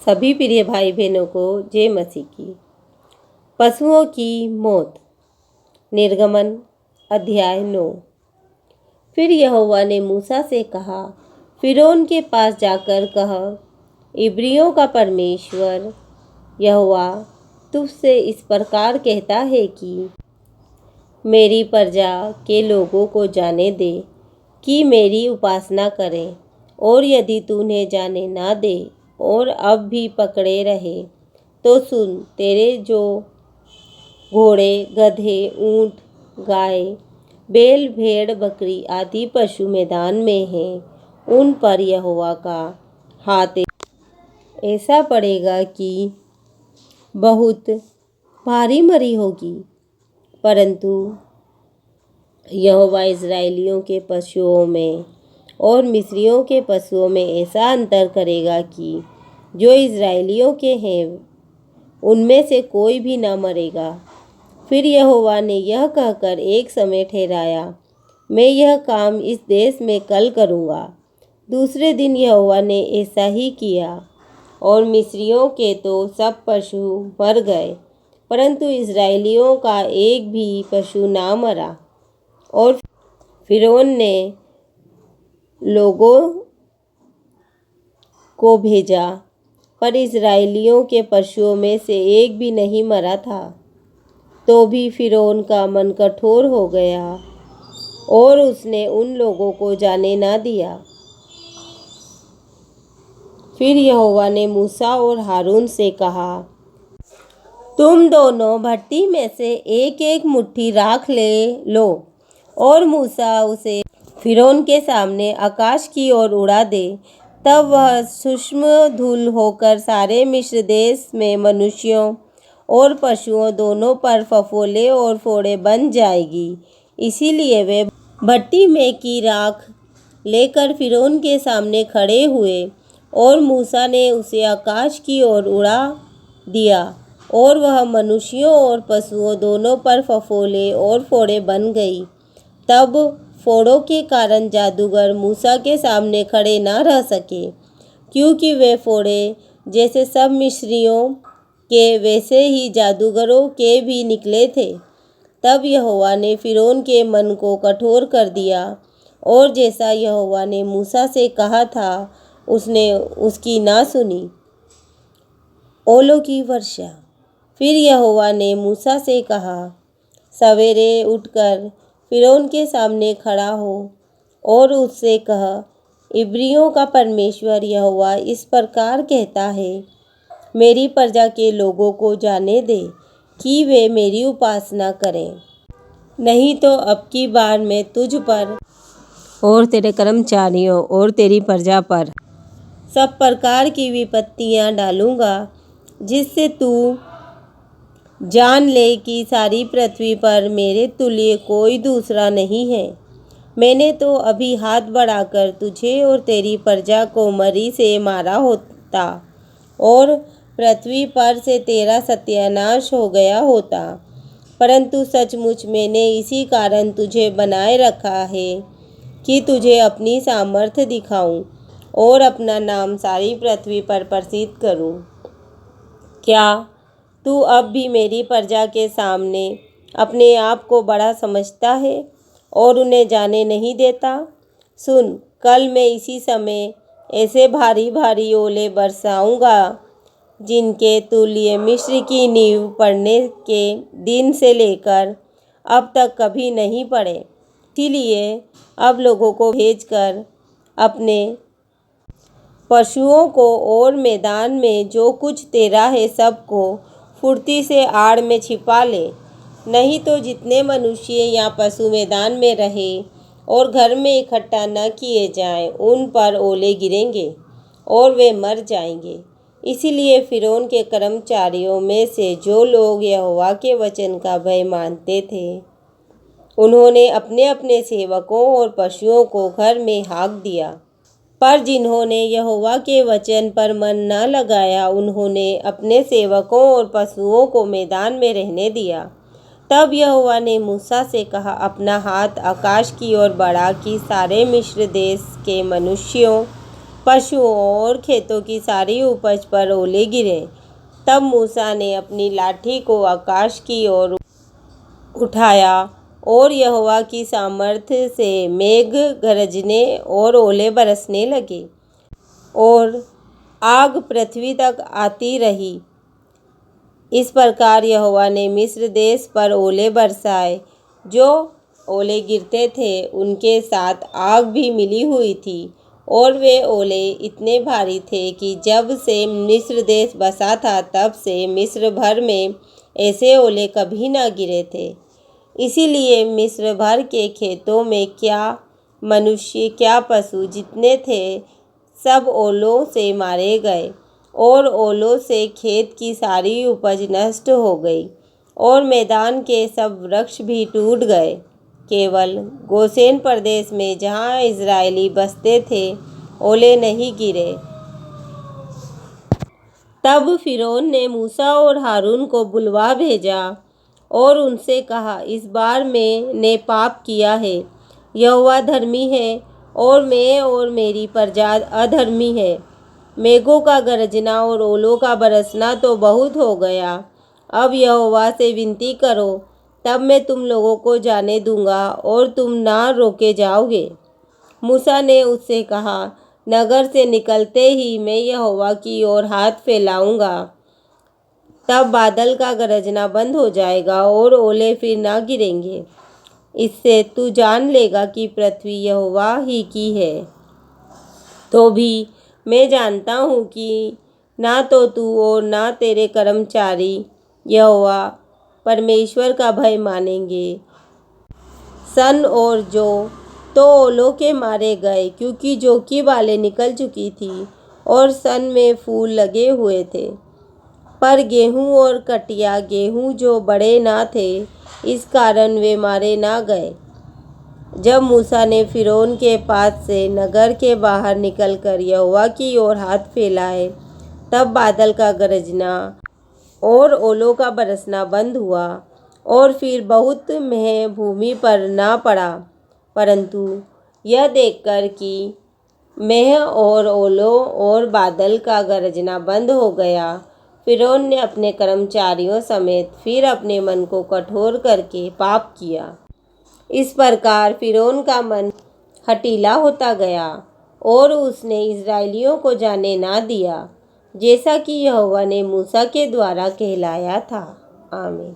सभी प्रिय भाई बहनों को जय मसीह की। पशुओं की मौत। निर्गमन अध्याय 9। फिर यहोवा ने मूसा से कहा, फिरौन के पास जाकर कह, इब्रियों का परमेश्वर यहोवा तुझसे इस प्रकार कहता है कि मेरी प्रजा के लोगों को जाने दे कि मेरी उपासना करें, और यदि तू उन्हें जाने ना दे और अब भी पकड़े रहे तो सुन, तेरे जो घोड़े, गधे, ऊंट, गाय, बैल, भेड़, बकरी आदि पशु मैदान में हैं, उन पर यहोवा का हाथ ऐसा पड़ेगा कि बहुत भारी मरी होगी। परंतु यहोवा इस्राएलियों के पशुओं में और मिस्रियों के पशुओं में ऐसा अंतर करेगा कि जो इस्राएलियों के हैं उनमें से कोई भी न मरेगा। फिर यहोवा ने यह कहकर एक समय ठहराया, मैं यह काम इस देश में कल करूँगा। दूसरे दिन यहोवा ने ऐसा ही किया, और मिस्रियों के तो सब पशु मर गए, परंतु इस्राएलियों का एक भी पशु ना मरा। और फिरौन ने लोगों को भेजा, पर इस्राएलियों के पशुओं में से एक भी नहीं मरा था। तो भी फिरौन का मन कठोर हो गया और उसने उन लोगों को जाने ना दिया। फिर यहोवा ने मूसा और हारून से कहा, तुम दोनों भट्टी में से एक एक मुट्ठी राख ले लो, और मूसा उसे फिरौन के सामने आकाश की ओर उड़ा दे। तब वह सूक्ष्म धूल होकर सारे मिस्र देश में मनुष्यों और पशुओं दोनों पर फफोले और फोड़े बन जाएगी। इसीलिए वे भट्टी में की राख लेकर फिरौन के सामने खड़े हुए, और मूसा ने उसे आकाश की ओर उड़ा दिया, और वह मनुष्यों और पशुओं दोनों पर फफोले और फोड़े बन गई। तब फोड़ों के कारण जादूगर मूसा के सामने खड़े न रह सके, क्योंकि वे फोड़े जैसे सब मिस्रियों के वैसे ही जादूगरों के भी निकले थे। तब यहोवा ने फिरौन के मन को कठोर कर दिया, और जैसा यहोवा ने मूसा से कहा था उसने उसकी ना सुनी। ओलों की वर्षा। फिर यहोवा ने मूसा से कहा, सवेरे उठकर फिरौन के सामने खड़ा हो और उससे कह, इब्रियों का परमेश्वर यहोवा इस प्रकार कहता है, मेरी प्रजा के लोगों को जाने दे कि वे मेरी उपासना करें, नहीं तो अब की बार मैं तुझ पर और तेरे कर्मचारियों और तेरी प्रजा पर सब प्रकार की विपत्तियां डालूंगा, जिससे तू जान ले कि सारी पृथ्वी पर मेरे तुल्य कोई दूसरा नहीं है। मैंने तो अभी हाथ बढ़ाकर तुझे और तेरी प्रजा को मरी से मारा होता, और पृथ्वी पर से तेरा सत्यानाश हो गया होता। परंतु सचमुच मैंने इसी कारण तुझे बनाए रखा है कि तुझे अपनी सामर्थ्य दिखाऊं और अपना नाम सारी पृथ्वी पर प्रसिद्ध करूं। क्या तू अब भी मेरी प्रजा के सामने अपने आप को बड़ा समझता है और उन्हें जाने नहीं देता? सुन, कल मैं इसी समय ऐसे भारी भारी ओले बरसाऊंगा जिनके तुल्य मिस्र की नींव पड़ने के दिन से लेकर अब तक कभी नहीं पड़े। इसीलिए अब लोगों को भेजकर अपने पशुओं को और मैदान में जो कुछ तेरा है सबको फुर्ती से आड़ में छिपा ले, नहीं तो जितने मनुष्य या पशु मैदान में रहे और घर में इकट्ठा न किए जाएं, उन पर ओले गिरेंगे और वे मर जाएंगे। इसीलिए फिरौन के कर्मचारियों में से जो लोग यहोवा के वचन का भय मानते थे, उन्होंने अपने अपने सेवकों और पशुओं को घर में हाँक दिया। पर जिन्होंने यहोवा के वचन पर मन न लगाया, उन्होंने अपने सेवकों और पशुओं को मैदान में रहने दिया। तब यहोवा ने मूसा से कहा, अपना हाथ आकाश की ओर बढ़ा कि सारे मिस्र देश के मनुष्यों पशुओं और खेतों की सारी उपज पर ओले गिरे। तब मूसा ने अपनी लाठी को आकाश की ओर उठाया और यहोवा की सामर्थ्य से मेघ गरजने और ओले बरसने लगे और आग पृथ्वी तक आती रही। इस प्रकार यहोवा ने मिस्र देश पर ओले बरसाए। जो ओले गिरते थे उनके साथ आग भी मिली हुई थी, और वे ओले इतने भारी थे कि जब से मिस्र देश बसा था तब से मिस्र भर में ऐसे ओले कभी न गिरे थे। इसीलिए मिस्र भर के खेतों में क्या मनुष्य क्या पशु जितने थे सब ओलों से मारे गए, और ओलों से खेत की सारी उपज नष्ट हो गई, और मैदान के सब वृक्ष भी टूट गए। केवल गोशेन प्रदेश में जहाँ इजरायली बसते थे ओले नहीं गिरे। तब फिरौन ने मूसा और हारून को बुलवा भेजा और उनसे कहा, इस बार मैंने पाप किया है। यहोवा धर्मी है और मैं और मेरी प्रजा अधर्मी है। मेघों का गरजना और ओलों का बरसना तो बहुत हो गया। अब यहोवा से विनती करो, तब मैं तुम लोगों को जाने दूंगा और तुम ना रोके जाओगे। मूसा ने उससे कहा, नगर से निकलते ही मैं यहोवा की ओर हाथ फैलाऊंगा, तब बादल का गरजना बंद हो जाएगा और ओले फिर ना गिरेंगे। इससे तू जान लेगा कि पृथ्वी यहोवा ही की है। तो भी मैं जानता हूँ कि ना तो तू और ना तेरे कर्मचारी यहोवा परमेश्वर का भय मानेंगे। सन और जौ तो ओलों के मारे गए, क्योंकि जौ की बालें निकल चुकी थी और सन में फूल लगे हुए थे। पर गेहूँ और कटिया गेहूँ जो बड़े ना थे, इस कारण वे मारे ना गए। जब मूसा ने फिरौन के पास से नगर के बाहर निकलकर यहोवा की ओर हाथ फैलाए, तब बादल का गरजना और ओलों का बरसना बंद हुआ, और फिर बहुत मेंह भूमि पर ना पड़ा। परंतु यह देखकर कि मेंह और ओलों और बादल का गरजना बंद हो गया, फिरौन ने अपने कर्मचारियों समेत फिर अपने मन को कठोर करके पाप किया। इस प्रकार फिरौन का मन हठीला होता गया और उसने इजरायलियों को जाने ना दिया, जैसा कि यहोवा ने मूसा के द्वारा कहलाया था। आमीन।